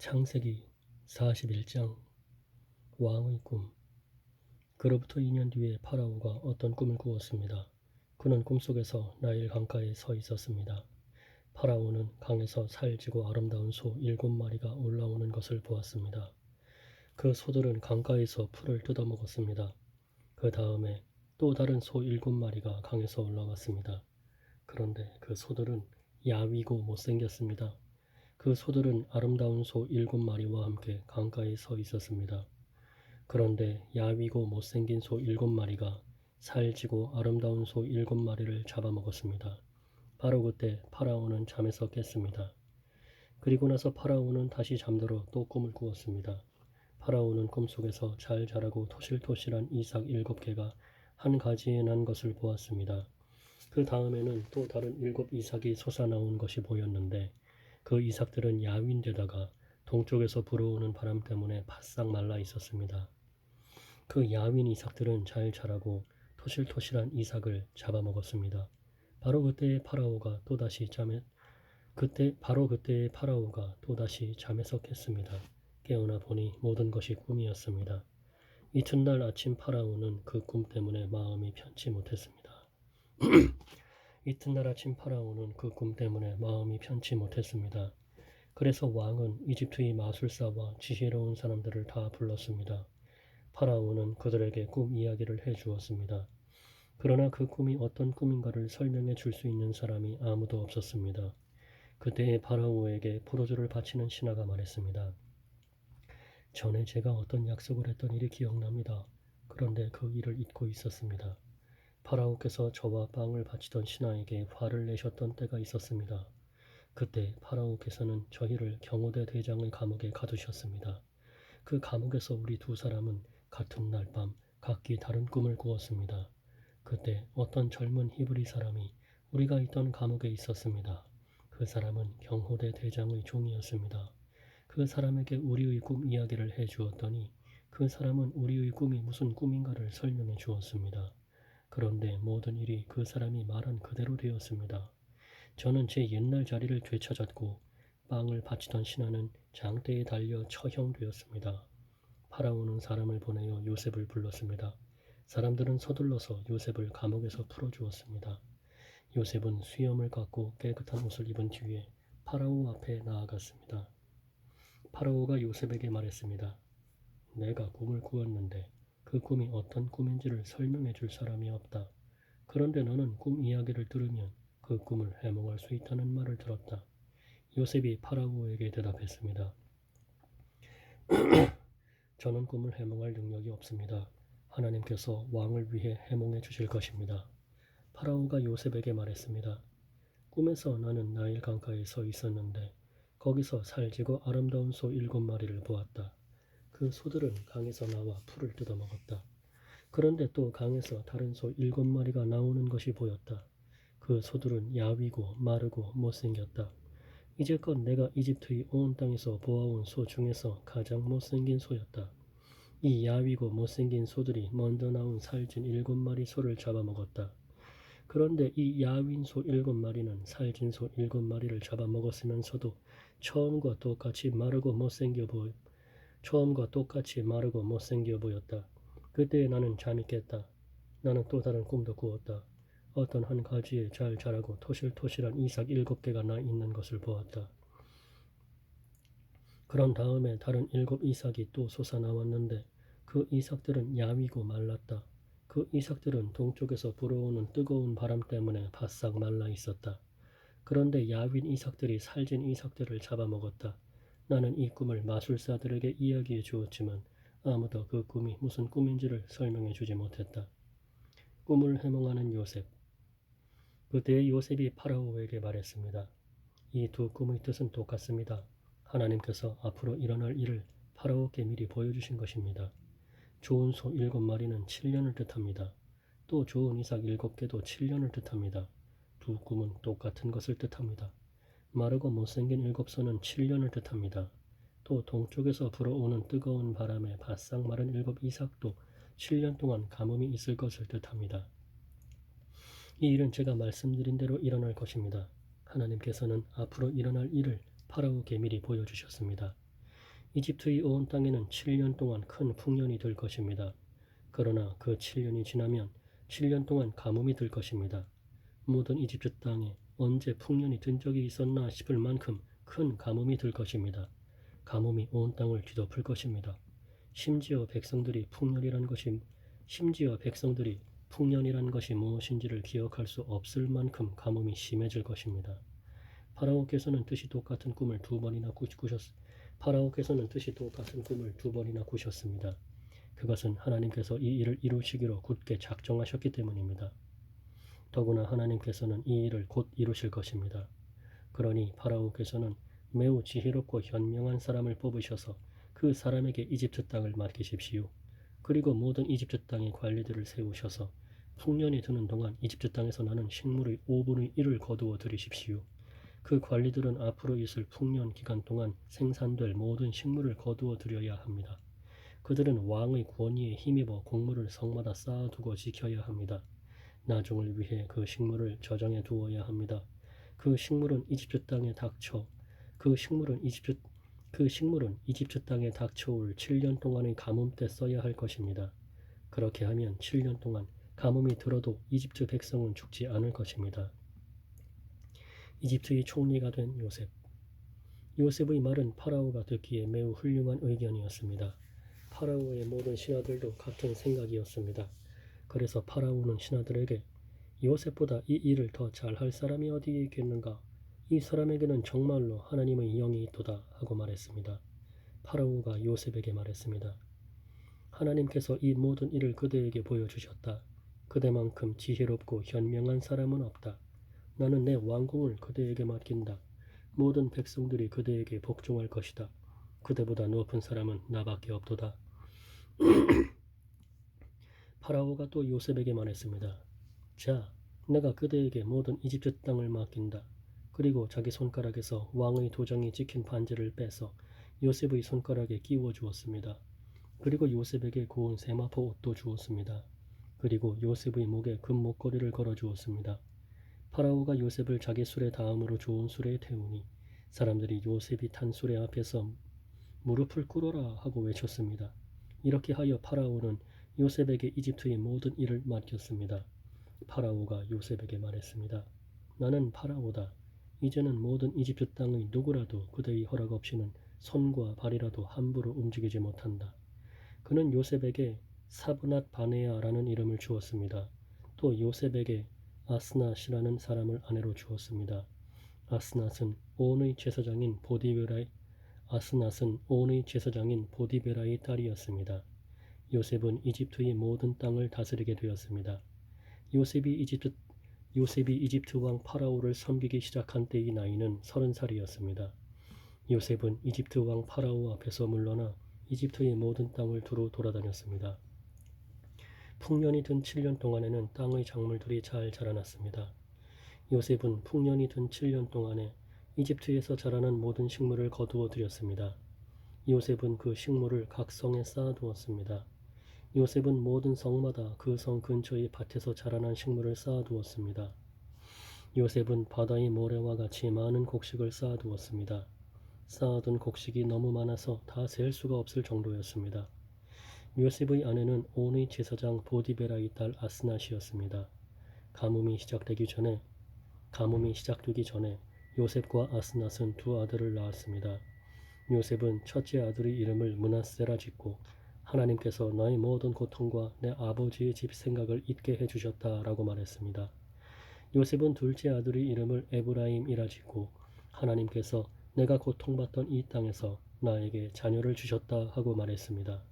창세기 41장 왕의 꿈. 그로부터 2년 뒤에 파라오가 어떤 꿈을 꾸었습니다. 그는 꿈속에서 나일 강가에 서 있었습니다. 파라오는 강에서 살지고 아름다운 소 7마리가 올라오는 것을 보았습니다. 그 소들은 강가에서 풀을 뜯어먹었습니다. 그 다음에 또 다른 소 7마리가 강에서 올라왔습니다. 그런데 그 소들은 야위고 못생겼습니다. 그 소들은 아름다운 소 7마리와 함께 강가에 서 있었습니다. 그런데 야위고 못생긴 소 7마리가 살지고 아름다운 소 7마리를 잡아먹었습니다. 바로 그때 파라오는 잠에서 깼습니다. 그리고 나서 파라오는 다시 잠들어 또 꿈을 꾸었습니다. 파라오는 꿈속에서 잘 자라고 토실토실한 이삭 7개가 한 가지에 난 것을 보았습니다. 그 다음에는 또 다른 7 이삭이 솟아나온 것이 보였는데 그 이삭들은 야윈데다가 동쪽에서 불어오는 바람 때문에 바싹 말라 있었습니다. 그 야윈 이삭들은 잘 자라고 토실토실한 이삭을 잡아먹었습니다. 바로 그때의 파라오가 또다시 잠에서 깼습니다. 깨어나 보니 모든 것이 꿈이었습니다. 이튿날 아침 파라오는 그 꿈 때문에 마음이 편치 못했습니다. 이튿날 아침 파라오는 그 꿈 때문에 마음이 편치 못했습니다. 그래서 왕은 이집트의 마술사와 지혜로운 사람들을 다 불렀습니다. 파라오는 그들에게 꿈 이야기를 해주었습니다. 그러나 그 꿈이 어떤 꿈인가를 설명해 줄 수 있는 사람이 아무도 없었습니다. 그때 파라오에게 포도주를 바치는 신하가 말했습니다. 전에 제가 어떤 약속을 했던 일이 기억납니다. 그런데 그 일을 잊고 있었습니다. 파라오께서 저와 빵을 바치던 신하에게 화를 내셨던 때가 있었습니다. 그때 파라오께서는 저희를 경호대 대장의 감옥에 가두셨습니다. 그 감옥에서 우리 두 사람은 같은 날 밤 각기 다른 꿈을 꾸었습니다. 그때 어떤 젊은 히브리 사람이 우리가 있던 감옥에 있었습니다. 그 사람은 경호대 대장의 종이었습니다. 그 사람에게 우리의 꿈 이야기를 해주었더니 그 사람은 우리의 꿈이 무슨 꿈인가를 설명해 주었습니다. 그런데 모든 일이 그 사람이 말한 그대로 되었습니다. 저는 제 옛날 자리를 되찾았고 빵을 바치던 신하는 장대에 달려 처형되었습니다. 파라오는 사람을 보내어 요셉을 불렀습니다. 사람들은 서둘러서 요셉을 감옥에서 풀어주었습니다. 요셉은 수염을 깎고 깨끗한 옷을 입은 뒤에 파라오 앞에 나아갔습니다. 파라오가 요셉에게 말했습니다. 내가 꿈을 꾸었는데 그 꿈이 어떤 꿈인지를 설명해 줄 사람이 없다. 그런데 너는 꿈 이야기를 들으면 그 꿈을 해몽할 수 있다는 말을 들었다. 요셉이 파라오에게 대답했습니다. 저는 꿈을 해몽할 능력이 없습니다. 하나님께서 왕을 위해 해몽해 주실 것입니다. 파라오가 요셉에게 말했습니다. 꿈에서 나는 나일 강가에 서 있었는데 거기서 살지고 아름다운 소 7마리를 보았다. 그 소들은 강에서 나와 풀을 뜯어먹었다. 그런데 또 강에서 다른 소 7마리가 나오는 것이 보였다. 그 소들은 야위고 마르고 못생겼다. 이제껏 내가 이집트의 온 땅에서 보아온 소 중에서 가장 못생긴 소였다. 이 야위고 못생긴 소들이 먼저 나온 살찐 7마리 소를 잡아먹었다. 그런데 이 야윈 소 7마리는 살찐 소 7마리를 잡아먹었으면서도 처음과 똑같이 마르고 못생겨 보였다. 그때 나는 잠이 깼다. 나는 또 다른 꿈도 꾸었다. 어떤 한 가지에 잘 자라고 토실토실한 이삭 7개가 나 있는 것을 보았다. 그런 다음에 다른 7 이삭이 또 솟아나왔는데 그 이삭들은 야위고 말랐다. 그 이삭들은 동쪽에서 불어오는 뜨거운 바람 때문에 바싹 말라 있었다. 그런데 야윈 이삭들이 살진 이삭들을 잡아먹었다. 나는 이 꿈을 마술사들에게 이야기해 주었지만 아무도 그 꿈이 무슨 꿈인지를 설명해 주지 못했다. 꿈을 해몽하는 요셉. 그때 요셉이 파라오에게 말했습니다. 이 두 꿈의 뜻은 똑같습니다. 하나님께서 앞으로 일어날 일을 파라오께 미리 보여주신 것입니다. 좋은 소 7마리는 7년을 뜻합니다. 또 좋은 이삭 7개도 7년을 뜻합니다. 두 꿈은 똑같은 것을 뜻합니다. 마르고 못생긴 7소는 7년을 뜻합니다. 또 동쪽에서 불어오는 뜨거운 바람에 바싹 마른 7 이삭도 7년 동안 가뭄이 있을 것을 뜻합니다. 이 일은 제가 말씀드린 대로 일어날 것입니다. 하나님께서는 앞으로 일어날 일을 파라오께 미리 보여주셨습니다. 이집트의 온 땅에는 7년 동안 큰 풍년이 들 것입니다. 그러나 그 7년이 지나면 7년 동안 가뭄이 들 것입니다. 모든 이집트 땅에 언제 풍년이 든 적이 있었나 싶을 만큼 큰 가뭄이 들 것입니다. 가뭄이 온 땅을 뒤덮을 것입니다. 심지어 백성들이 풍년이란 것이 무엇인지를 기억할 수 없을 만큼 가뭄이 심해질 것입니다. 파라오께서는 뜻이 똑같은 꿈을 두 번이나 꾸셨습니다. 그것은 하나님께서 이 일을 이루시기로 굳게 작정하셨기 때문입니다. 더구나 하나님께서는 이 일을 곧 이루실 것입니다. 그러니 파라오께서는 매우 지혜롭고 현명한 사람을 뽑으셔서 그 사람에게 이집트 땅을 맡기십시오. 그리고 모든 이집트 땅의 관리들을 세우셔서 풍년이 드는 동안 이집트 땅에서 나는 식물의 5분의 1을 거두어 들이십시오. 그 관리들은 앞으로 있을 풍년 기간 동안 생산될 모든 식물을 거두어 들여야 합니다. 그들은 왕의 권위에 힘입어 곡물을 성마다 쌓아두고 지켜야 합니다. 나중을 위해 그 식물을 저장해 두어야 합니다. 그 식물은 이집트 땅에 닥쳐올 7년 동안의 가뭄 때 써야 할 것입니다. 그렇게 하면 7년 동안 가뭄이 들어도 이집트 백성은 죽지 않을 것입니다. 이집트의 총리가 된 요셉. 요셉의 말은 파라오가 듣기에 매우 훌륭한 의견이었습니다. 파라오의 모든 신하들도 같은 생각이었습니다. 그래서 파라오는 신하들에게 요셉보다 이 일을 더 잘할 사람이 어디에 있겠는가? 이 사람에게는 정말로 하나님의 영이 있도다 하고 말했습니다. 파라오가 요셉에게 말했습니다. 하나님께서 이 모든 일을 그대에게 보여주셨다. 그대만큼 지혜롭고 현명한 사람은 없다. 나는 내 왕궁을 그대에게 맡긴다. 모든 백성들이 그대에게 복종할 것이다. 그대보다 높은 사람은 나밖에 없도다. 파라오가 또 요셉에게 말했습니다. 자, 내가 그대에게 모든 이집트 땅을 맡긴다. 그리고 자기 손가락에서 왕의 도장이 찍힌 반지를 빼서 요셉의 손가락에 끼워 주었습니다. 그리고 요셉에게 고운 세마포 옷도 주었습니다. 그리고 요셉의 목에 금 목걸이를 걸어 주었습니다. 파라오가 요셉을 자기 수레 다음으로 좋은 수레에 태우니 사람들이 요셉이 탄 수레 앞에서 무릎을 꿇어라 하고 외쳤습니다. 이렇게 하여 파라오는 요셉에게 이집트의 모든 일을 맡겼습니다. 파라오가 요셉에게 말했습니다. 나는 파라오다. 이제는 모든 이집트 땅의 누구라도 그대의 허락 없이는 손과 발이라도 함부로 움직이지 못한다. 그는 요셉에게 사브낫 바네아라는 이름을 주었습니다. 또 요셉에게 아스낫이라는 사람을 아내로 주었습니다. 아스낫은 온의 제사장인 보디베라의 딸이었습니다. 요셉은 이집트의 모든 땅을 다스리게 되었습니다. 요셉이 이집트 왕 파라오를 섬기기 시작한 때의 나이는 30살이었습니다. 요셉은 이집트 왕 파라오 앞에서 물러나 이집트의 모든 땅을 두루 돌아다녔습니다. 풍년이 든 7년 동안에는 땅의 작물들이 잘 자라났습니다. 요셉은 풍년이 든 7년 동안에 이집트에서 자라는 모든 식물을 거두어 들였습니다. 요셉은 그 식물을 각 성에 쌓아두었습니다. 요셉은 모든 성마다 그 성 근처의 밭에서 자라난 식물을 쌓아두었습니다. 요셉은 바다의 모래와 같이 많은 곡식을 쌓아두었습니다. 쌓아둔 곡식이 너무 많아서 다 셀 수가 없을 정도였습니다. 요셉의 아내는 온의 제사장 보디베라의 딸 아스낫이었습니다. 가뭄이 시작되기 전에 요셉과 아스낫은 두 아들을 낳았습니다. 요셉은 첫째 아들의 이름을 므낫세라 짓고 하나님께서 나의 모든 고통과 내 아버지의 집 생각을 잊게 해주셨다라고 말했습니다. 요셉은 둘째 아들의 이름을 에브라임이라 짓고 하나님께서 내가 고통받던 이 땅에서 나에게 자녀를 주셨다 하고 말했습니다.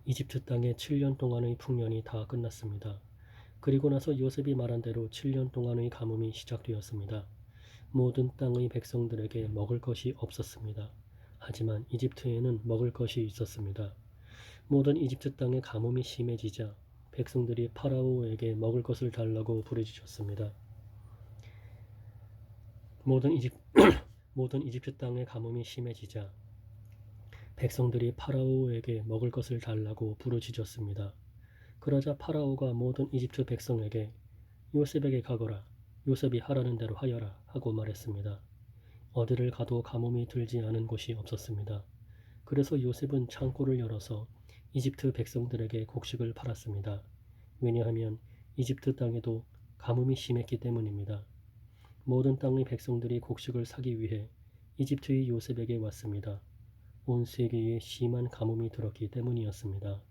이집트 땅에 7년 동안의 풍년이 다 끝났습니다. 그리고 나서 요셉이 말한 대로 7년 동안의 가뭄이 시작되었습니다. 모든 땅의 백성들에게 먹을 것이 없었습니다. 하지만 이집트에는 먹을 것이 있었습니다. 모든 이집트 땅의 가뭄이 심해지자 백성들이 파라오에게 먹을 것을 달라고 부르짖었습니다. 모든 이집트 땅의 가뭄이 심해지자 백성들이 파라오에게 먹을 것을 달라고 부르짖었습니다. 그러자 파라오가 모든 이집트 백성에게 요셉에게 가거라, 요셉이 하라는 대로 하여라 하고 말했습니다. 어디를 가도 가뭄이 들지 않은 곳이 없었습니다. 그래서 요셉은 창고를 열어서 이집트 백성들에게 곡식을 팔았습니다. 왜냐하면 이집트 땅에도 가뭄이 심했기 때문입니다. 모든 땅의 백성들이 곡식을 사기 위해 이집트의 요셉에게 왔습니다. 온 세계에 심한 가뭄이 들었기 때문이었습니다.